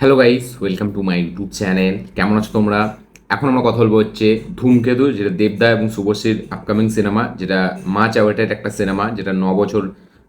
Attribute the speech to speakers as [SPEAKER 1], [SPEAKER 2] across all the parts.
[SPEAKER 1] Hello guys, welcome to my YouTube channel. কেমন আছো তোমরা? এখন আমরা কথা বলবো হচ্ছে ধূমকেতু, যেটা দেবদা এবং শুভশ্রীর আপকামিং সিনেমা, যেটা মার্চ অ্যাওয়ার্ডের একটা সিনেমা, যেটা 9 বছর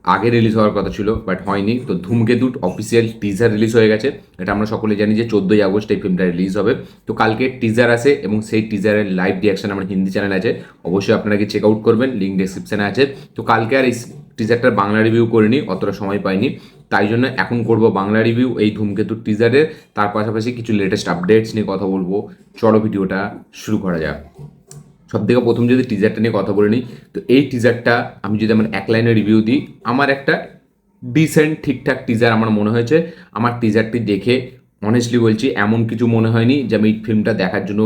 [SPEAKER 1] আগে রিলিজ হওয়ার কথা ছিল বাট হয়নি। তো ধূমকেতুর অফিসিয়াল টিজার রিলিজ হয়ে গেছে। এটা আমরা সকলে জানি যে 14ই আগস্ট এই ফিল্মটা রিলিজ হবে। তো কালকে টিজার আছে এবং সেই টিজারের লাইভ রিয়াকশন আমার হিন্দি চ্যানেল আছে, অবশ্যই আপনারা কি চেক আউট করবেন, লিঙ্ক ডেসক্রিপশানে আছে। তো কালকে আর এই টিজারটার বাংলা রিভিউ করিনি, অতটা সময় পাইনি, তাই জন্য এখন করব বাংলা রিভিউ এই ধূমকেতুর টিজারের। তার পাশাপাশি কিছু লেটেস্ট আপডেটস নিয়ে কথা বলবো। চলো ভিডিওটা শুরু করা যাক। সব থেকে প্রথম যদি টিজারটা নিয়ে কথা বলে নিই, তো এই টিজারটা আমি যদি আমার এক লাইনে রিভিউ দিই, আমার একটা ডিসেন্ট ঠিকঠাক টিজার আমার মনে হয়েছে। আমার টিজারটি দেখে অনেস্টলি বলছি, এমন কিছু মনে হয়নি যে আমি এই ফিল্মটা দেখার জন্য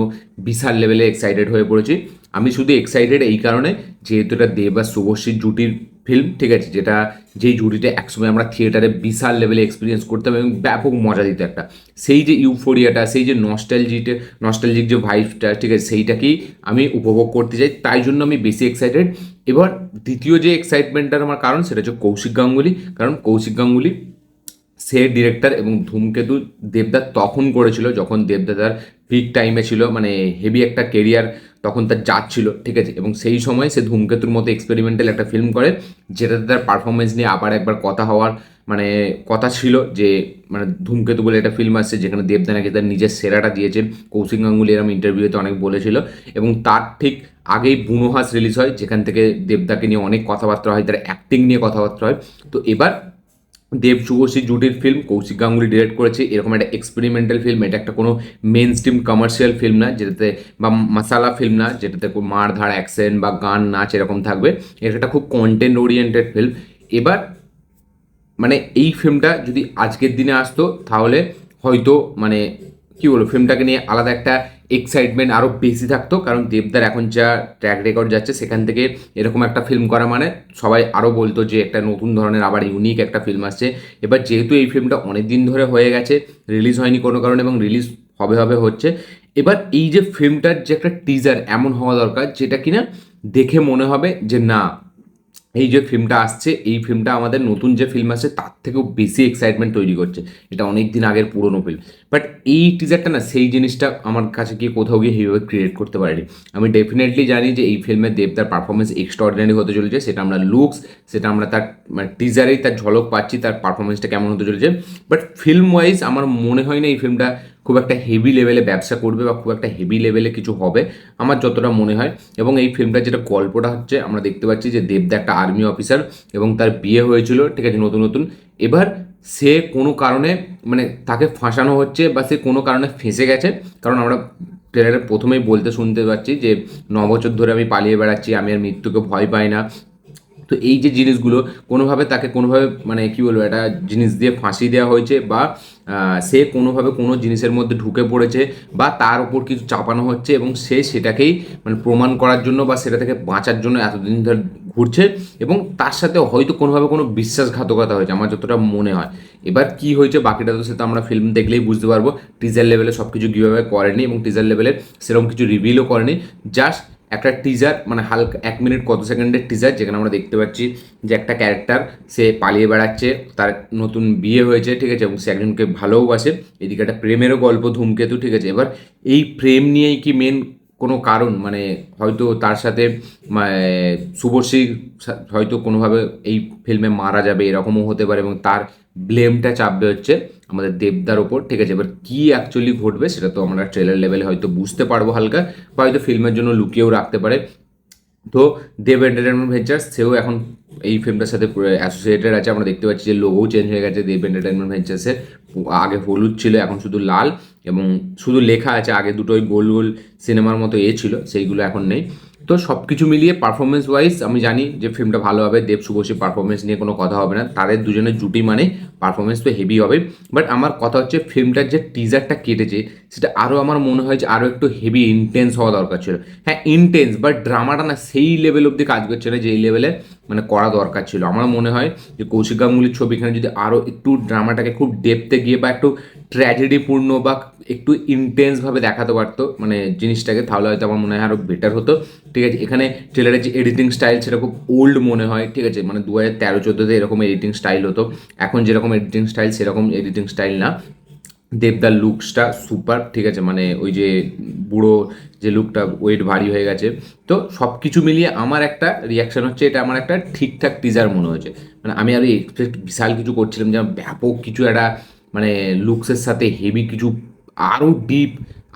[SPEAKER 1] বিশাল লেভেলে এক্সাইটেড হয়ে পড়েছি। আমি শুধু এক্সাইটেড এই কারণে, যেহেতু এটা দেব আর শুভশ্রীর জুটির ফিল্ম, ঠিক আছে, যেটা যেই জুটিটা একসময় আমরা থিয়েটারে বিশাল লেভেলে এক্সপিরিয়েন্স করতাম এবং ব্যাপক মজা দিত একটা। সেই যে ইউফোরিয়াটা, সেই যে নস্টালজিক যে ভাইবটা, ঠিক আছে, সেইটাকেই আমি উপভোগ করতে চাই, তাই জন্য আমি বেশি এক্সাইটেড। এবার দ্বিতীয় যে এক্সাইটমেন্টটার আমার কারণ, সেটা হচ্ছে কৌশিক গাঙ্গুলি। কারণ কৌশিক গাঙ্গুলি সে ডিরেক্টর, এবং ধূমকেতু দেবদা তখন করেছিল যখন দেবদা তার পিক টাইমে ছিল, মানে হেভি একটা কেরিয়ার তখন তার যাচ্ছিল, ঠিক আছে। এবং সেই সময় সে ধূমকেতুর মতো এক্সপেরিমেন্টাল একটা ফিল্ম করে, যেটাতে তার পারফরমেন্স নিয়ে আবার একবার কথা হওয়ার মানে কথা ছিল, যে মানে ধূমকেতু বলে একটা ফিল্ম আসছে যেখানে দেবদা নাকি তার নিজের সেরাটা দিয়েছে। কৌশিক গাঙ্গুলি এরম ইন্টারভিউতে অনেক বলেছিল। এবং তার ঠিক আগেই বুনোহাস রিলিজ হয়, যেখান থেকে দেবদাকে নিয়ে অনেক কথাবার্তা হয়, তার অ্যাক্টিং নিয়ে কথাবার্তা হয়। তো এবার দেব শুভশ্রী জুটির ফিল্ম, কৌশিক গাঙ্গুলি ডিরেক্ট করেছে, এরকম একটা এক্সপেরিমেন্টাল ফিল্ম। এটা একটা কোনো মেন স্ট্রিম কমার্শিয়াল ফিল্ম না, যেটাতে বা মশালা ফিল্ম না, যেটাতে কোনো মারধার অ্যাকশন বা গান নাচ এরকম থাকবে। এটা একটা খুব কন্টেন্ট ওরিয়েন্টেড ফিল্ম। এবার মানে এই ফিল্মটা যদি আজকের দিনে আসতো, তাহলে হয়তো মানে কী বলবো, ফিল্মটাকে নিয়ে আলাদা একটা এক্সাইটমেন্ট আরও বেশি থাকতো। কারণ দেবদার এখন যা ট্র্যাক রেকর্ড যাচ্ছে, সেখান থেকে এরকম একটা ফিল্ম করা মানে সবাই আরও বলতো যে একটা নতুন ধরনের আবার ইউনিক একটা ফিল্ম আসছে। এবার যেহেতু এই ফিল্মটা অনেক দিন ধরে হয়ে গেছে, রিলিজ হয়নি কোনো কারণে, এবং রিলিজ হবে হবে হচ্ছে। এবার এই যে ফিল্মটার যে একটা টিজার এমন হওয়া দরকার, যেটা কিনা দেখে মনে হবে যে না, এই যে ফিল্মটা আসছে, এই ফিল্মটা আমাদের নতুন যে ফিল্ম আসছে তার থেকেও বেশি এক্সাইটমেন্ট তৈরি করছে। এটা অনেক দিন আগের পুরনো ফিল্ম, বাট এই টিজারটা না সেই জিনিসটা আমার কাছে গিয়ে কোথাও গিয়ে সেইভাবে ক্রিয়েট করতে পারেনি। আমি ডেফিনেটলি জানি যে এই ফিল্মে দেবদার পারফরমেন্স এক্সট্রা অর্ডিনারি হতে চলেছে, সেটা আমরা লুকস, সেটা আমরা তার মানে টিজারেই তার ঝলক পাচ্ছি, তার পারফরমেন্সটা কেমন হতে চলেছে। বাট ফিল্ম ওয়াইজ আমার মনে হয় না এই ফিল্মটা খুব একটা হেভি লেভেলে ব্যবসা করবে বা খুব একটা হেভি লেভেলে কিছু হবে, আমার যতটা মনে হয়। এবং এই ফিল্মটার যেটা গল্পটা হচ্ছে, আমরা দেখতে পাচ্ছি যে দেবদা একটা আর্মি অফিসার এবং তার বিয়ে হয়েছিল, ঠিক আছে, নতুন নতুন। এবার সে কোনো কারণে মানে তাকে ফাঁসানো হচ্ছে বা সে কোনো কারণে ফেঁসে গেছে। কারণ আমরা ট্রেলারে প্রথমেই বলতে শুনতে পাচ্ছি যে 9 বছর ধরে আমি পালিয়ে বেড়াচ্ছি, আমি আর মৃত্যুকে ভয় পাই না। তো এই যে জিনিসগুলো কোনোভাবে তাকে কোনোভাবে মানে কী বলবো, একটা জিনিস দিয়ে ফাঁসি দেওয়া হয়েছে, বা সে কোনোভাবে কোনো জিনিসের মধ্যে ঢুকে পড়েছে, বা তার উপর কিছু চাপানো হচ্ছে, এবং সে সেটাকেই মানে প্রমাণ করার জন্য বা সেটা থেকে বাঁচার জন্য এতদিন ধরে ঘুরছে। এবং তার সাথে হয়তো কোনোভাবে কোনো বিশ্বাসঘাতকতা হয়েছে, আমার যতটা মনে হয়। এবার কি হয়েছে বাকিটা তো সেটা আমরা ফিল্ম দেখলেই বুঝতে পারবো। টিজার লেভেলে সব কিছু কীভাবে করেনি, এবং টিজার লেভেলে সেরকম কিছু রিভিলও করেনি। জাস্ট একটা টিজার, মানে হালকা 1 মিনিট কত সেকেন্ডের টিজার, যেখানে আমরা দেখতে পাচ্ছি যে একটা ক্যারেক্টার সে পালিয়ে বেড়াচ্ছে, তার নতুন বিয়ে হয়েছে, ঠিক আছে, এবং সে একজনকে ভালোবাসে। এদিকে একটা প্রেমেরও গল্প ধূমকেতু, ঠিক আছে। এবার এই প্রেম নিয়েই কি মেন কোনো কারণ, মানে হয়তো তার সাথে শুভশ্রী হয়তো কোনোভাবে এই ফিল্মে মারা যাবে, এরকমও হতে পারে, এবং তার ব্লেমটা চাপবে হচ্ছে আমাদের দেবদার ওপর, ঠিক আছে। এবার কী অ্যাকচুয়ালি ঘটবে সেটা তো আমরা ট্রেলার লেভেলে হয়তো বুঝতে পারবো হালকা, বা হয়তো ফিল্মের জন্য লুকিয়েও রাখতে পারে। তো দেব এন্টারটেনমেন্ট ভেঞ্চার্স সেও এখন এই ফিল্মটার সাথে অ্যাসোসিয়েটেড আছে। আমরা দেখতে পাচ্ছি যে লোগোও চেঞ্জ হয়ে গেছে দেব এন্টারটেনমেন্ট ভেঞ্চার্সের। আগে হলুদ ছিল, এখন শুধু লাল, এবং শুধু লেখা আছে। আগে দুটোই গোল গোল সিনেমার মতো ছিল, সেইগুলো এখন নেই। তো সব কিছু মিলিয়ে পারফরমেন্স ওয়াইজ আমি জানি যে ফিল্মটা ভালো হবে। দেব শুভশ্রীর পারফরমেন্স নিয়ে কোনো কথা হবে না, তাদের দুজনের জুটি মানে পারফরমেন্স তো হেভি হবে। বাট আমার কথা হচ্ছে ফিল্মটার যে টিজারটা কেটেছে, সেটা আরও আমার মনে হয় যে আরও একটু হেভি ইন্টেন্স হওয়া দরকার ছিল। হ্যাঁ ইন্টেন্স, বাট ড্রামাটা না সেই লেভেল অবধি কাজ করছে না যেই লেভেলে মানে করা দরকার ছিল। আমার মনে হয় যে কৌশিক গাঙ্গুলির ছবিখানে যদি আরও একটু ড্রামাটাকে খুব ডেপথে গিয়ে বা একটু ট্র্যাজেডিপূর্ণ বা একটু ইন্টেন্সভাবে দেখাতে পারতো মানে জিনিসটাকে, তাহলে হয়তো আমার মনে হয় আরও বেটার হতো, ঠিক আছে। এখানে ট্রেলারের যে এডিটিং স্টাইল সেটা খুব ওল্ড মনে হয়, ঠিক আছে, মানে 2013-14 এরকম এডিটিং স্টাইল হতো। এখন যেরকম এডিটিং স্টাইল সেরকম এডিটিং স্টাইল না। দেবদার লুকসটা সুপার, ঠিক আছে, মানে ওই যে বুড়ো যে লুকটা, ওয়েট ভারী হয়ে গেছে। তো সব কিছু মিলিয়ে আমার একটা রিয়াকশন হচ্ছে, এটা আমার একটা ঠিকঠাক টিজার মনে হয়েছে। মানে আমি আরও এক্সপেক্ট বিশাল কিছু করছিলাম, যে ব্যাপক কিছু একটা মানে লুকসের সাথে হেভি কিছু, আরও ডিপ,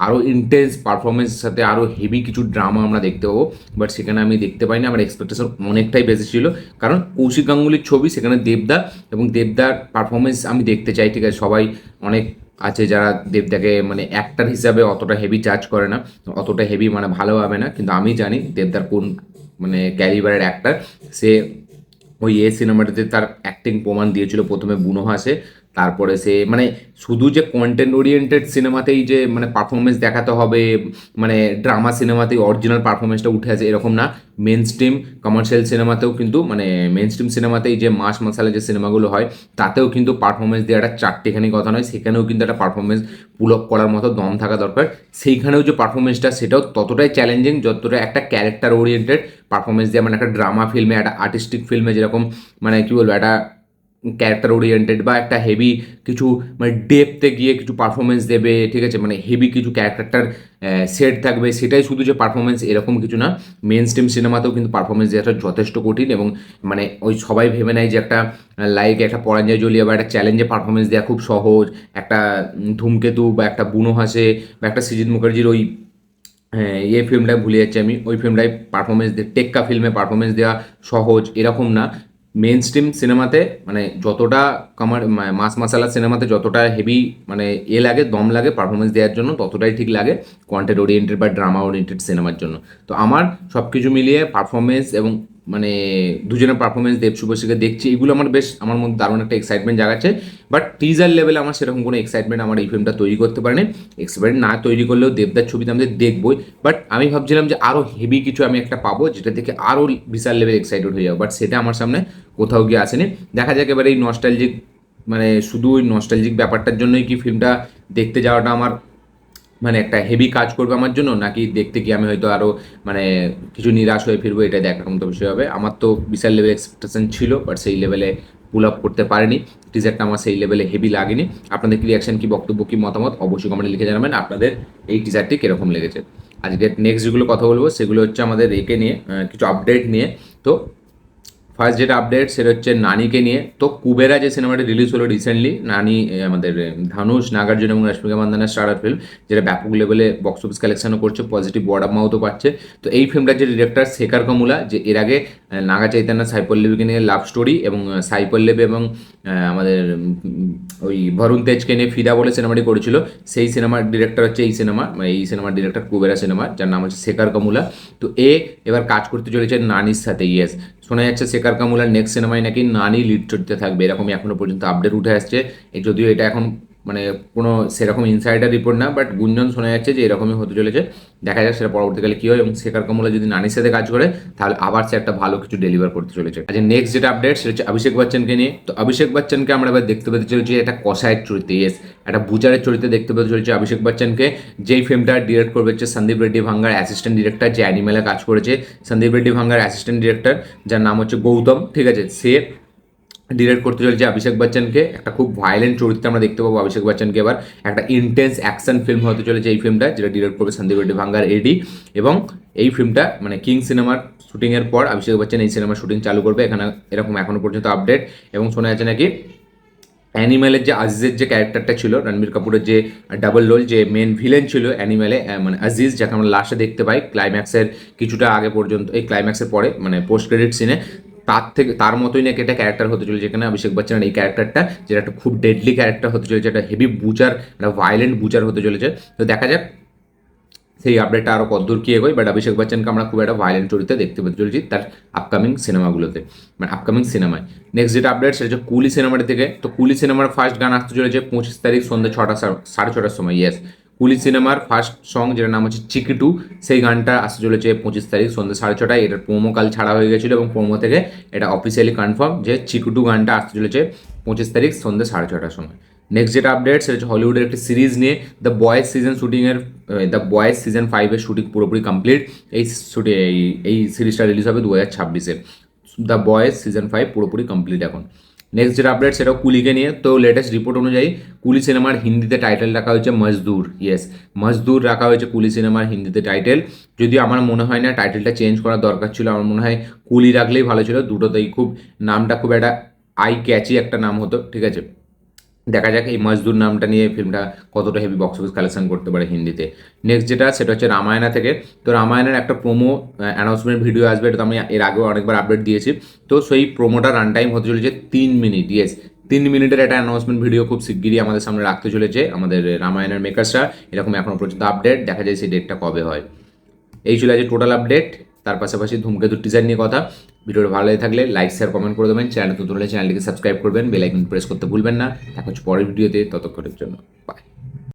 [SPEAKER 1] আরও ইন্টেন্স পারফরমেন্সের সাথে আরও হেভি কিছু ড্রামা আমরা দেখতে পাবো। বাট সেখানে আমি দেখতে পাইনি, আমার এক্সপেকটেশন অনেকটাই বেশি ছিল। কারণ কৌশিক গাঙ্গুলির ছবি, সেখানে দেবদা, এবং দেবদার পারফরমেন্স আমি দেখতে চাই, ঠিক আছে। সবাই অনেক আছে যারা দেবদাকে মানে অ্যাক্টার হিসাবে অতটা হেভি জাজ করে না, অতটা হেভি মানে ভালোভাবে না, কিন্তু আমি জানি দেবদার কোন মানে ক্যালিবারের অ্যাক্টার। সে ওই সিনেমাটাতে তার অ্যাক্টিং প্রমাণ দিয়েছিল, প্রথমে বুনো হাসে, তারপরে সে মানে শুধু যে কন্টেন্ট ওরিয়েন্টেড সিনেমাতেই যে মানে পারফরমেন্স দেখাতে হবে, মানে ড্রামা সিনেমাতেই অরিজিনাল পারফরমেন্সটা উঠে আসে এরকম না। মেন স্ট্রিম কমার্শিয়াল সিনেমাতেও কিন্তু, মানে মেন স্ট্রিম সিনেমাতেই যে মাস মশালা যে সিনেমাগুলো হয়, তাতেও কিন্তু পারফরমেন্স দেওয়াটা চারটেখানি কথা নয়, সেখানেও কিন্তু একটা পারফরমেন্স পুল আপ করার মতো দম থাকা দরকার। সেইখানেও যে পারফরমেন্সটা, সেটাও ততটাই চ্যালেঞ্জিং যতটা একটা ক্যারেক্টার ওরিয়েন্টেড পারফরমেন্স দিয়ে, মানে একটা ড্রামা ফিল্মে, একটা আর্টিস্টিক ফিল্মে যেরকম মানে কী বলবো, একটা ক্যারেক্টার ওরিয়েন্টেড বা একটা হেভি কিছু মানে ডেপতে গিয়ে কিছু পারফরমেন্স দেবে, ঠিক আছে, মানে হেভি কিছু ক্যারেক্টারটার সেট থাকবে, সেটাই শুধু যে পারফরমেন্স এরকম কিছু না। মেন স্ট্রিম সিনেমাতেও কিন্তু পারফরমেন্স দেওয়াটা যথেষ্ট কঠিন, এবং মানে ওই সবাই ভেবে নেয় যে একটা লাইক একটা পরাঞ্জয় জ্বলিয়ে বা একটা চ্যালেঞ্জে পারফরমেন্স দেওয়া খুব সহজ, একটা ধূমকেতু বা একটা বুনো হাসে বা একটা সৃজিত মুখার্জির ওই হ্যাঁ এই ফিল্মটায় ভুলে যাচ্ছি আমি, ওই ফিল্মটায় পারফরমেন্স টেক্কা ফিল্মে পারফরমেন্স দেওয়া সহজ এরকম না। মেন স্ট্রিম সিনেমাতে মানে যতটা মাস মাসালা সিনেমাতে যতটা হেভি মানে লাগে, দম লাগে পারফরমেন্স দেওয়ার জন্য, ততটাই ঠিক লাগে কন্টেন্ট ওরিয়েন্টেড বা ড্রামা ওরিয়েন্টেড সিনেমার জন্য। তো আমার সব কিছু মিলিয়ে পারফরমেন্স এবং মানে দুজনের পারফরমেন্স, দেব শুভশ্রীকে দেখছি, এগুলো আমার বেশ আমার মধ্যে দারুণ একটা এক্সাইটমেন্ট জাগাচ্ছে। বাট টিজার লেভেলে আমার সেরকম কোনো এক্সাইটমেন্ট আমার এই ফিল্মটা তৈরি করতে পারেনি। এক্সপার্ট না তৈরি করলেও দেবদার ছবিতে আমাদের দেখবই, বাট আমি ভাবছিলাম যে আরও হেভি কিছু আমি একটা পাবো, যেটা থেকে আরও বিশাল লেভেল এক্সাইটেড হয়ে যাবো, বাট সেটা আমার সামনে কোথাও গিয়ে আসেনি। দেখা যাক এবার এই নস্টালজিক মানে শুধু ওই নস্টালজিক ব্যাপারটার জন্যই কি ফিল্মটা দেখতে যাওয়াটা আমার মানে একটা হেভি কাজ করবে আমার জন্য, নাকি দেখতে গিয়ে আমি হয়তো আরও মানে কিছু নিরাশ হয়ে ফিরবো, এটা দেখার মতো বিষয় হবে। আমার তো বিশাল লেভেল এক্সপেকটেশন ছিল, বাট সেই লেভেলে পুল আপ করতে পারেনি, টিজারটা আমার সেই লেভেলে হেভি লাগেনি। আপনাদের কি রিয়াকশন, কি বক্তব্য, কি মতামত অবশ্যই কমেন্টে লিখে জানাবেন, আপনাদের এই টিজারটি কীরকম লেগেছে। আজকে নেক্সট যেগুলো কথা বলবো সেগুলো হচ্ছে আমাদের একে নিয়ে, কিছু আপডেট নিয়ে। তো ফার্স্ট যেটা আপডেট সেটা হচ্ছে নানিকে নিয়ে। তো কুবেরা যে সিনেমাটি রিলিজ হলো রিসেন্টলি, নানি আমাদের ধানুষ, নাগার্জুন এবং রশ্মিকা মান্দানার স্টারার ফিল্ম, যেটা ব্যাপক লেভেলে বক্স অফিস কালেকশনও করছে, পজিটিভ ওয়ার্ড অফ মাউথও পাচ্ছে। তো এই ফিল্মটার যে ডিরেক্টর শেখর কমুলা, যে এর আগে নাগা চৈতন্য সাই পল্লবীকে নিয়ে লাভ স্টোরি, এবং সাই পল্লবী এবং আমাদের ওই বরুণ তেজকে নিয়ে ফিদা বলে সিনেমাটি করেছিল, সেই সিনেমার ডিরেক্টর হচ্ছে এই সিনেমা, মানে এই সিনেমার ডিরেক্টর কুবেরা সিনেমার, যার নাম হচ্ছে শেখর কমুলা। তো এবার কাজ করতে চলেছে নানির সাথে। ইয়েস, শোনা যাচ্ছে শেখর কামুলার নেক্সট সিনেমায় নাকি নানি লিড চরিত্রে থাকবে, এরকমই এখনো পর্যন্ত আপডেট উঠে আসছে। যদিও এটা এখন মানে কোনো সেরকম ইনসাইডার রিপোর্ট না, বাট গুঞ্জন শোনা যাচ্ছে যে এরকমই হতে চলেছে। দেখা যাক সেটা পরবর্তীকালে কী হয়, এবং শেখর কামুলা যদি নানির সাথে কাজ করে তাহলে আবার সে একটা ভালো কিছু ডেলিভার করতে চলেছে। আচ্ছা, নেক্সট যেটা আপডেট সেটা হচ্ছে অভিষেক বচ্চনকে নিয়ে। তো অভিষেক বচ্চনকে আমরা এবার দেখতে পেতে চলেছি একটা কসায়ের চরিত্রে, ইয়েস, একটা বুচারের চরিত্রে দেখতে পেতে চলেছে অভিষেক বচ্চনকে, যেই ফিল্মটা ডিরেক্ট করবে হচ্ছে সন্দীপ রেড্ডি ভাঙ্গার অ্যাসিস্ট্যান্ট ডিরেক্টর, যে অ্যানিমেলে কাজ করেছে। সন্দীপ রেড্ডি ভাঙ্গার অ্যাসিস্ট্যান্ট ডিরেক্টর, যার নাম হচ্ছে গৌতম, ঠিক আছে, সে ডিরেক্ট করতে চলেছে অভিষেক বচ্চনকে। একটা খুব ভায়োলেন্ট চরিত্রে আমরা দেখতে পাবো অভিষেক বচ্চনকে এবার, একটা ইন্টেন্স অ্যাকশন ফিল্ম হতে চলেছে এই ফিল্মটা, যেটা ডিরেক্ট করবে সন্দীপ রেড্ডি ভাঙ্গার এডি। এবং এই ফিল্মটা মানে কিং সিনেমার শুটিংয়ের পর অভিষেক বচ্চন এই সিনেমার শুটিং চালু করবে, এখানে এরকম এখনো পর্যন্ত আপডেট। এবং শোনা যাচ্ছে নাকি অ্যানিমেলের যে আজিজের যে ক্যারেক্টারটা ছিল, রণবীর কাপুরের যে ডাবল রোল, যে মেন ভিলেন ছিল অ্যানিমেলে, মানে আজিজ, যাকে আমরা লাস্টে দেখতে পাই ক্লাইম্যাক্সের কিছুটা আগে পর্যন্ত, এই ক্লাইম্যাক্সের পরে মানে পোস্ট ক্রেডিট সিনে, তার মতোই নাকি একটা ক্যারেক্টার হতে চলেছে যেখানে অভিষেক বচ্চনের এই ক্যারেক্টারটা, যেটা একটা খুব ডেডলি ক্যারেক্টার হতে চলেছে, একটা হেভি বুচার, একটা ভায়োলেন্ট বুচার হতে চলেছে। তো দেখা যাক সেই আপডেটটা আরও কতদূর কী এগোয়, বাট অভিষেক বচ্চনকে আমরা খুব একটা ভায়োলেন্ট চরিত্রে দেখতে পেতে চলেছি তার আপকামিং সিনেমাগুলোতে, মানে আপকামিং সিনেমায়। নেক্সট যেটা আপডেট সেটা হচ্ছে কুলি সিনেমাটি থেকে। তো কুলি সিনেমার ফার্স্ট গান আসতে চলেছে 25 তারিখ সন্ধ্যে 6:30 সময়। ইয়েস, কুলি সিনেমার ফার্স্ট সং, যেটার নাম হচ্ছে চিকিটু, সেই গানটা আসতে চলেছে 25 তারিখ সন্ধ্যে 6:30টায়। এটার প্রোমো কাল ছাড়া হয়ে গেছিলো, এবং প্রোমো থেকে এটা অফিসিয়ালি কনফার্ম যে চিকিটু গানটা আসতে চলেছে 25 তারিখ সন্ধ্যে 6:30টার সময়। নেক্সট যেটা আপডেট সেটা হচ্ছে হলিউডের একটি সিরিজ নিয়ে, দ্য বয়েজ সিজন 5-এর শুটিং পুরোপুরি কমপ্লিট। এই শুটিং এই সিরিজটা রিলিজ হবে 2026-এ। দ্য বয়েজ সিজন 5 পুরোপুরি কমপ্লিট এখন। নেক্সট যেটা আপডেট সেটাও কুলিকে নিয়ে। তো লেটেস্ট রিপোর্ট অনুযায়ী কুলি সিনেমার হিন্দিতে টাইটেল রাখা হয়েছে মজদুর। ইয়েস, মজদুর রাখা হয়েছে কুলি সিনেমার হিন্দিতে টাইটেল। যদিও আমার মনে হয় না টাইটেলটা চেঞ্জ করার দরকার ছিল, আমার মনে হয় কুলি রাখলেই ভালো ছিল। দুটোতেই খুব নামটা খুব একটা আই ক্যাচি একটা নাম হতো, ঠিক আছে। দেখা যাক এই মজদুর নামটা নিয়ে ফিল্মটা কতটা হেভি বক্স অফিস কালেকশন করতে পারে হিন্দিতে। নেক্সট যেটা সেটা হচ্ছে রামায়ণা থেকে। তো রামায়ণের একটা প্রোমো অ্যানাউন্সমেন্ট ভিডিও আসবে, এটা তো আমি এর আগেও অনেকবার আপডেট দিয়েছি। তো সেই প্রোমোটা রান টাইম হতে চলেছে 3 মিনিট। ইয়েস, 3 মিনিটের একটা অ্যানাউন্সমেন্ট ভিডিও খুব শিগগিরই আমাদের সামনে রাখতে চলেছে আমাদের রামায়ণের মেকার্সরা। এরকম এখনও পর্যন্ত আপডেট, দেখা যায় সেই ডেটটা কবে হয়। এই ছিল আজকে টোটাল আপডেট। তার পাশাপাশি ধূমকেতু টিজার নিয়ে কথা। ভিডিওটা ভালো লাগে থাকলে লাইক শেয়ার কমেন্ট করে দেবেন। চ্যানেল নতুন হলে চ্যানেলটিকে সাবস্ক্রাইব করবেন, বেল আইকন প্রেস করতে ভুলবেন না। দেখা হচ্ছে পরের ভিডিওতে, ততক্ষণের জন্য বাই।